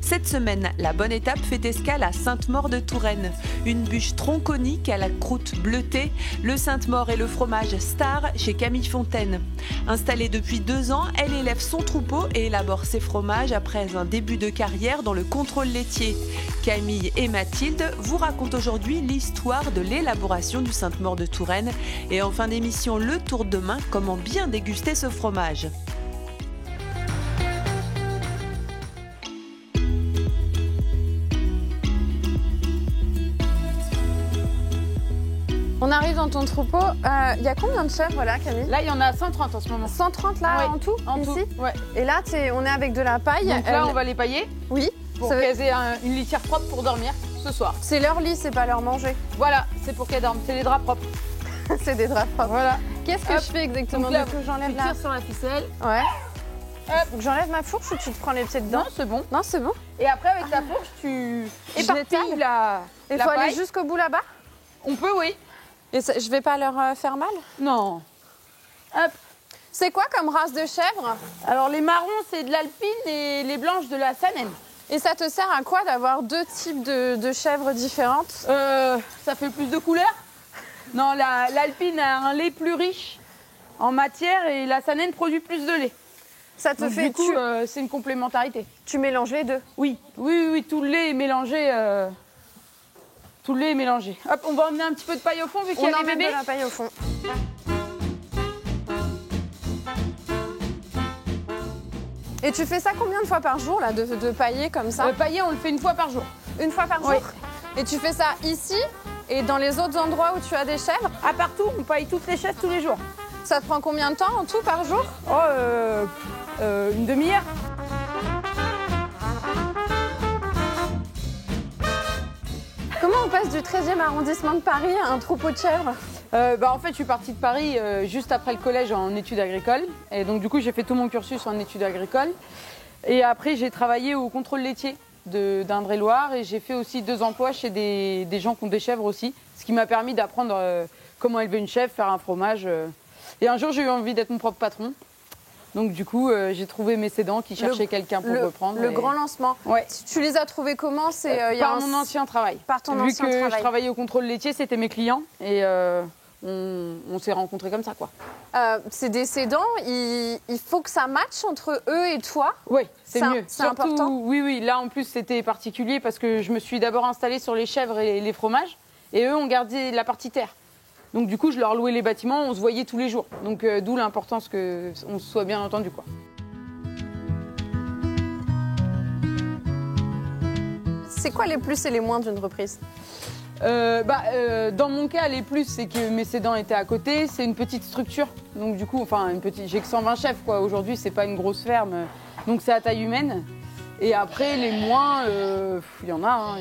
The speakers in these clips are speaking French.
Cette semaine, la bonne étape fait escale à Sainte-Maure-de-Touraine. Une bûche tronconique à la croûte bleutée, le Sainte-Maure est le fromage star chez Camille Fontaine. Installée depuis 2 ans, elle élève son troupeau et élabore ses fromages après un début de carrière dans le contrôle laitier. Camille et Mathilde vous racontent aujourd'hui l'histoire de l'élaboration du Sainte-Maure-de-Touraine et en fin d'émission, le tour de main, comment bien déguster ce fromage. On arrive dans ton troupeau. Il y a combien de chèvres là, Camille? Là, il y en a 130 en ce moment. 130 là, ouais, en tout ici. Ouais. Et là, on est avec de la paille. Donc là, on va les pailler. Oui. Pour qu'elles aient une litière propre pour dormir ce soir. C'est leur lit, c'est pas leur manger. Voilà, c'est pour qu'elles dorment. C'est les draps propres. C'est des draps propres. Voilà. Qu'est-ce que je fais exactement? Donc là, j'enlève tu tires sur la ficelle. Ouais. Hop. Donc j'enlève ma fourche ou tu te prends les pieds dedans? Non, c'est bon. Non, c'est bon. Et après, avec ta fourche, tu éparpilles la Il faut aller jusqu'au bout là-bas? On peut, oui. Et ça, je vais pas leur faire mal? Non. Hop. C'est quoi comme race de chèvre? Alors, les marrons, c'est de l'alpine et les blanches de la Saanen. Et ça te sert à quoi d'avoir 2 types de chèvres différentes? Ça fait plus de couleurs. Non, l'alpine a un lait plus riche en matière et la Saanen produit plus de lait. Ça te Donc, fait du coup, c'est une complémentarité. Tu mélanges les deux? Oui, tout le lait est mélangé. Tout le lait est mélangé. Hop, on va emmener un petit peu de paille au fond vu qu'il y a les bébés. On emmène de la paille au fond. Et tu fais ça combien de fois par jour là, de pailler comme ça? Pailler, on le fait 1 fois par jour. 1 fois par jour? Oui. Et tu fais ça ici et dans les autres endroits où tu as des chèvres? À partout, on paille toutes les chèvres tous les jours. Ça te prend combien de temps en tout par jour? Une demi-heure. Comment on passe du 13e arrondissement de Paris à un troupeau de chèvres? En fait, je suis partie de Paris juste après le collège en études agricoles. Et donc, du coup, j'ai fait tout mon cursus en études agricoles. Et après, j'ai travaillé au contrôle laitier d'Indre-et-Loire. Et j'ai fait aussi 2 emplois chez des gens qui ont des chèvres aussi. Ce qui m'a permis d'apprendre comment élever une chèvre, faire un fromage. Et un jour, j'ai eu envie d'être mon propre patron. Donc du coup, j'ai trouvé mes cédants qui cherchaient quelqu'un pour reprendre. Le grand lancement. Ouais. Tu les as trouvés comment? Par mon ancien travail. Par ton ancien travail. Vu que je travaillais au contrôle laitier, c'était mes clients. Et on s'est rencontrés comme ça, quoi. C'est des cédants, il faut que ça matche entre eux et toi? Oui, c'est mieux. C'est important? Oui. Là, en plus, c'était particulier parce que je me suis d'abord installée sur les chèvres et les fromages. Et eux ont gardé la partie terre. Donc du coup, je leur louais les bâtiments, on se voyait tous les jours. Donc d'où l'importance qu'on se soit bien entendu, quoi. C'est quoi les plus et les moins d'une reprise? Dans mon cas, les plus, c'est que mes cédants étaient à côté. C'est une petite structure. Donc du coup, j'ai que 120 chèvres, quoi. Aujourd'hui, c'est pas une grosse ferme. Donc c'est à taille humaine. Et après, les moins, il y en a.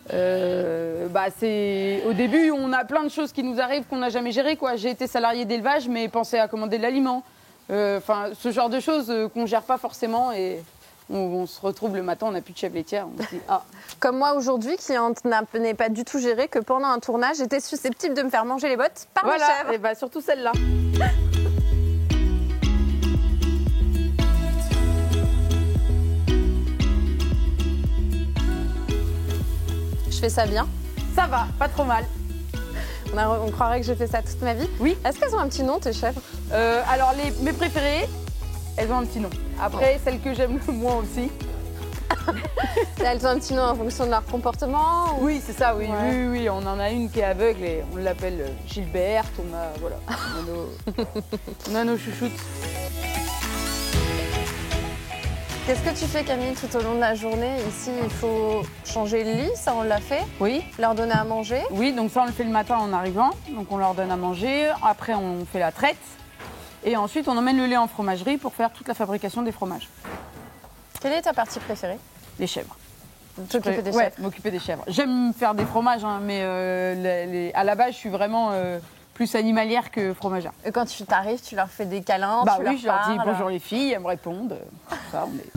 Au début, on a plein de choses qui nous arrivent qu'on n'a jamais gérées, quoi. J'ai été salariée d'élevage, mais pensais à commander de l'aliment. Ce genre de choses qu'on gère pas forcément et on se retrouve le matin, on n'a plus de chèvre laitière. On se dit, ah. Comme moi aujourd'hui, qui n'ai pas du tout géré que pendant un tournage, j'étais susceptible de me faire manger les bottes par mes chèvres. Et surtout celle-là. Je fais ça bien? Ça va, pas trop mal. On croirait que j'ai fait ça toute ma vie. Oui. Est-ce qu'elles ont un petit nom, tes chèvres? Alors, mes préférées, elles ont un petit nom. Après, celles que j'aime le moins aussi. Elles ont un petit nom en fonction de leur comportement? Oui, c'est ça, oui. Ouais. Oui. On en a une qui est aveugle et on l'appelle Gilberte. On a nos chouchoutes. Qu'est-ce que tu fais, Camille, tout au long de la journée? Ici, il faut changer le lit, ça on l'a fait. Oui. Leur donner à manger. Oui, donc ça on le fait le matin en arrivant. Donc on leur donne à manger. Après on fait la traite. Et ensuite on emmène le lait en fromagerie pour faire toute la fabrication des fromages. Quelle est ta partie préférée? Les chèvres. T'occuper des chèvres? Ouais, m'occuper des chèvres. J'aime faire des fromages, hein, mais à la base je suis vraiment plus animalière que fromagère. Et quand tu t'arrives, tu leur fais des câlins, bah tu oui, je leur dis parles. bonjour les filles, elles me répondent. Ça, on est...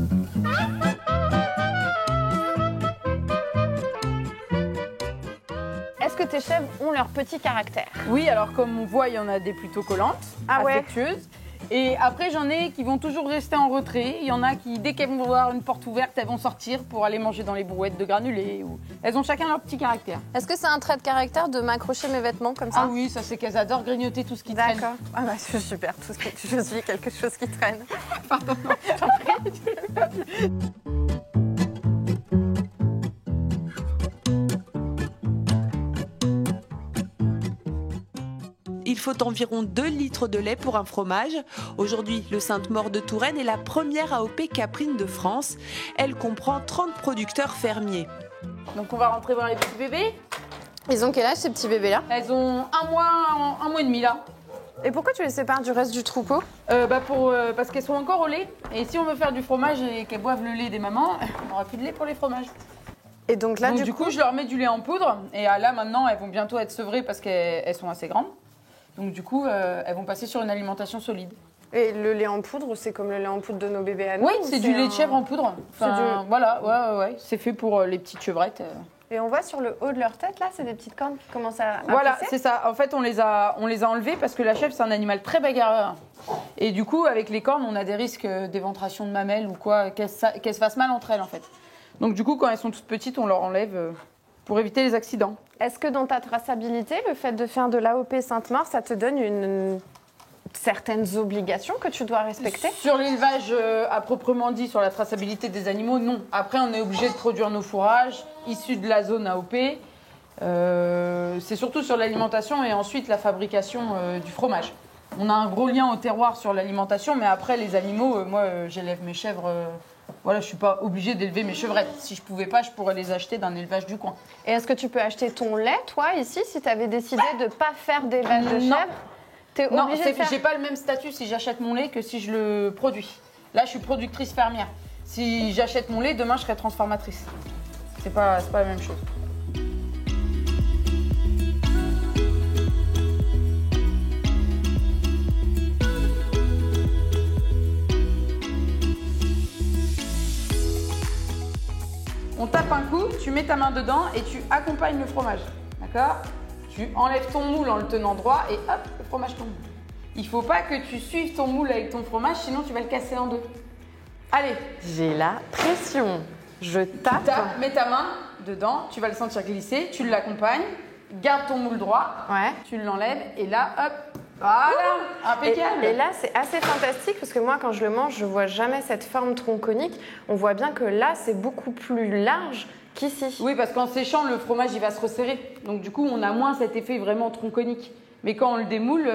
Est-ce que tes chèvres ont leur petit caractère? Oui, alors comme on voit, il y en a des plutôt collantes, affectueuses. Et après, j'en ai qui vont toujours rester en retrait. Il y en a qui, dès qu'elles vont voir une porte ouverte, elles vont sortir pour aller manger dans les brouettes de granulés. Elles ont chacun leur petit caractère. Est-ce que c'est un trait de caractère de m'accrocher mes vêtements comme ça? Ah oui, ça c'est qu'elles adorent grignoter tout ce qui traîne. D'accord. Ah bah c'est super, je suis quelque chose qui traîne. Pardon, non, Il faut environ 2 litres de lait pour un fromage. Aujourd'hui, le Sainte-Maure de Touraine est la première AOP caprine de France. Elle comprend 30 producteurs fermiers. Donc on va rentrer voir les petits bébés. Ils ont quel âge ces petits bébés là? Elles ont un mois et demi là. Et pourquoi tu les sépares du reste du troupeau? Parce qu'elles sont encore au lait. Et si on veut faire du fromage et qu'elles boivent le lait des mamans, on n'aura plus de lait pour les fromages. Et donc là, du coup, je leur mets du lait en poudre. Et là, maintenant, elles vont bientôt être sevrées parce qu'elles sont assez grandes. Donc du coup, elles vont passer sur une alimentation solide. Et le lait en poudre, c'est comme le lait en poudre de nos bébés à nous? Oui, c'est du lait de chèvre en poudre. Enfin, voilà, ouais. C'est fait pour les petites chevrettes. Et on voit sur le haut de leur tête, là, c'est des petites cornes qui commencent à Voilà, pousser. c'est ça. En fait, on les a enlevées parce que la chèvre, c'est un animal très bagarreur. Et du coup, avec les cornes, on a des risques d'éventration de mamelles ou quoi, qu'elles se fassent mal entre elles, en fait. Donc du coup, quand elles sont toutes petites, on leur enlève pour éviter les accidents. Est-ce que dans ta traçabilité, le fait de faire de l'AOP Sainte-Maure, ça te donne certaines obligations que tu dois respecter? Sur l'élevage à proprement dit, sur la traçabilité des animaux, non. Après, on est obligé de produire nos fourrages issus de la zone AOP. C'est surtout sur l'alimentation et ensuite la fabrication du fromage. On a un gros lien au terroir sur l'alimentation, mais après, les animaux, moi, j'élève mes chèvres... Voilà, je ne suis pas obligée d'élever mes chevrettes. Si je ne pouvais pas, je pourrais les acheter d'un élevage du coin. Et est-ce que tu peux acheter ton lait, toi, ici, si tu avais décidé de ne pas faire d'élevage de chèvres? Non, j'ai pas le même statut si j'achète mon lait que si je le produis. Là, je suis productrice fermière. Si j'achète mon lait, demain, je serai transformatrice. C'est pas la même chose. On tape un coup, tu mets ta main dedans et tu accompagnes le fromage. D'accord? Tu enlèves ton moule en le tenant droit et hop, le fromage tombe. Il ne faut pas que tu suives ton moule avec ton fromage, sinon tu vas le casser en deux. Allez. J'ai la pression. Je tape. Tu tapes, mets ta main dedans, tu vas le sentir glisser, tu l'accompagnes, garde ton moule droit, Ouais. tu l'enlèves et là, hop, voilà, impeccable. Et là, c'est assez fantastique parce que moi, quand je le mange, je vois jamais cette forme tronconique. On voit bien que là, c'est beaucoup plus large qu'ici. Oui, parce qu'en séchant, le fromage, il va se resserrer. Donc du coup, on a moins cet effet vraiment tronconique. Mais quand on le démoule,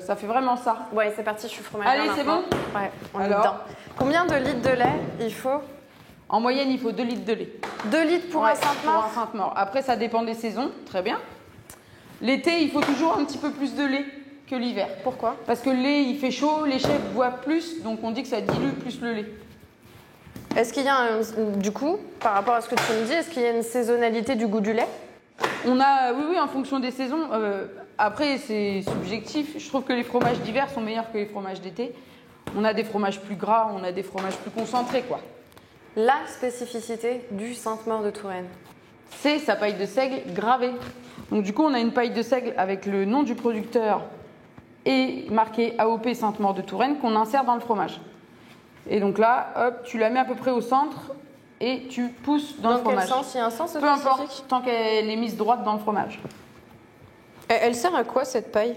ça fait vraiment ça. Ouais, c'est parti, je suis fromagère. Allez, c'est bon? Ouais, on est Alors dedans. Combien de litres de lait il faut? En moyenne, il faut 2 litres de lait. 2 litres pour un Sainte-Maure? Pour un Sainte-Maure. Après, ça dépend des saisons, très bien. L'été, il faut toujours un petit peu plus de lait que l'hiver. Pourquoi? Parce que le lait, il fait chaud, les chèvres boivent plus, donc on dit que ça dilue plus le lait. Est-ce qu'il y a, du coup, par rapport à ce que tu me dis, est-ce qu'il y a une saisonnalité du goût du lait? On a, oui, en fonction des saisons. Après, c'est subjectif. Je trouve que les fromages d'hiver sont meilleurs que les fromages d'été. On a des fromages plus gras, on a des fromages plus concentrés, quoi. La spécificité du Sainte-Maure de Touraine? C'est sa paille de seigle gravée. Donc du coup, on a une paille de seigle avec le nom du producteur et marqué AOP Sainte-Maure de Touraine qu'on insère dans le fromage. Et donc là, hop, tu la mets à peu près au centre et tu pousses dans le fromage. Dans quel sens? Il y a un sens Peu spécifique? importe, tant qu'elle est mise droite dans le fromage. Elle sert à quoi cette paille?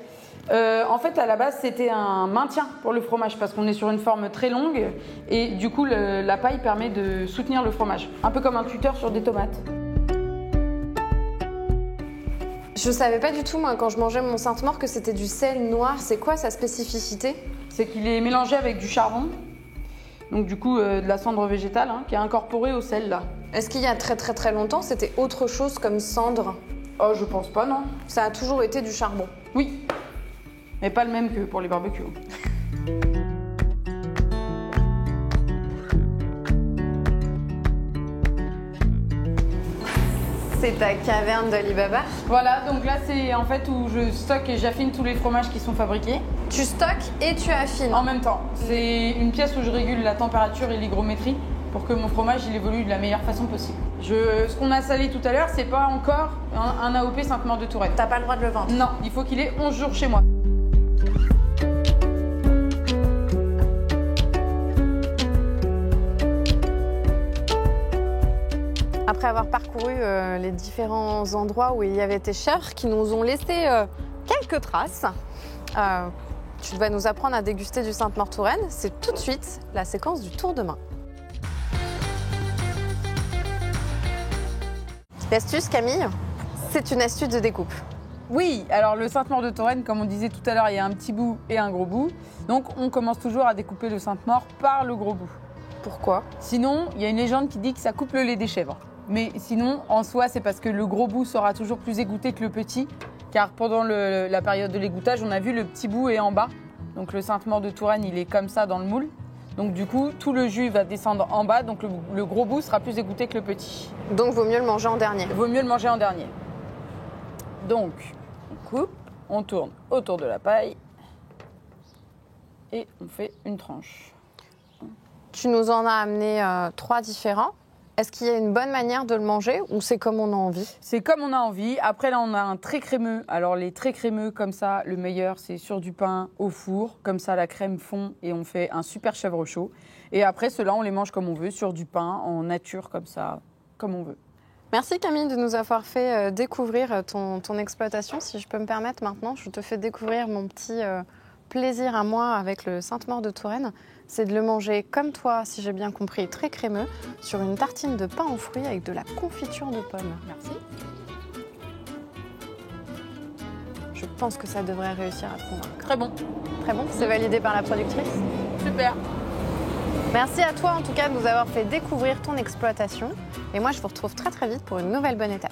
En fait, à la base, c'était un maintien pour le fromage parce qu'on est sur une forme très longue et du coup, la paille permet de soutenir le fromage. Un peu comme un tuteur sur des tomates. Je savais pas du tout, moi, quand je mangeais mon Sainte-Maure, que c'était du sel noir. C'est quoi sa spécificité? C'est qu'il est mélangé avec du charbon, donc du coup de la cendre végétale qui est incorporée au sel là. Est-ce qu'il y a très longtemps, c'était autre chose comme cendre? Oh, je pense pas, non. Ça a toujours été du charbon? Oui, mais pas le même que pour les barbecues. C'est ta caverne d'Alibaba? Voilà, donc là c'est en fait où je stocke et j'affine tous les fromages qui sont fabriqués. Tu stockes et tu affines? En même temps. C'est une pièce où je régule la température et l'hygrométrie pour que mon fromage il évolue de la meilleure façon possible. Ce qu'on a salé tout à l'heure, c'est pas encore un AOP Sainte-Maure de Touraine. T'as pas le droit de le vendre? Non, il faut qu'il ait 11 jours chez moi. Après avoir parcouru les différents endroits où il y avait tes chèvres qui nous ont laissé quelques traces, tu vas nous apprendre à déguster du Sainte-Maure-Touraine. C'est tout de suite la séquence du tour de main. L'astuce, Camille, c'est une astuce de découpe. Oui, alors le Sainte-Maure de Touraine, comme on disait tout à l'heure, il y a un petit bout et un gros bout. Donc on commence toujours à découper le Sainte-Maure par le gros bout. Pourquoi? Sinon, il y a une légende qui dit que ça coupe le lait des chèvres. Mais sinon, en soi, c'est parce que le gros bout sera toujours plus égoutté que le petit. Car pendant la période de l'égouttage, on a vu le petit bout est en bas. Donc le Sainte-Maure de Touraine, il est comme ça dans le moule. Donc du coup, tout le jus va descendre en bas. Donc le gros bout sera plus égoutté que le petit. Donc vaut mieux le manger en dernier. Vaut mieux le manger en dernier. Donc, on coupe, on tourne autour de la paille et on fait une tranche. Tu nous en as amené 3 différents. Est-ce qu'il y a une bonne manière de le manger ou c'est comme on a envie? C'est comme on a envie. Après, là, on a un très crémeux. Alors, les très crémeux, comme ça, le meilleur, c'est sur du pain au four. Comme ça, la crème fond et on fait un super chèvre chaud. Et après, ceux-là, on les mange comme on veut, sur du pain, en nature, comme ça, comme on veut. Merci Camille de nous avoir fait découvrir ton exploitation. Si je peux me permettre maintenant, je te fais découvrir mon petit plaisir à moi avec le Sainte-Maure de Touraine. C'est de le manger comme toi, si j'ai bien compris, très crémeux, sur une tartine de pain aux fruits avec de la confiture de pommes. Merci. Je pense que ça devrait réussir à te convaincre. Très bon. Très bon, c'est validé par la productrice. Super. Merci à toi en tout cas de nous avoir fait découvrir ton exploitation. Et moi, je vous retrouve très très vite pour une nouvelle bonne étape.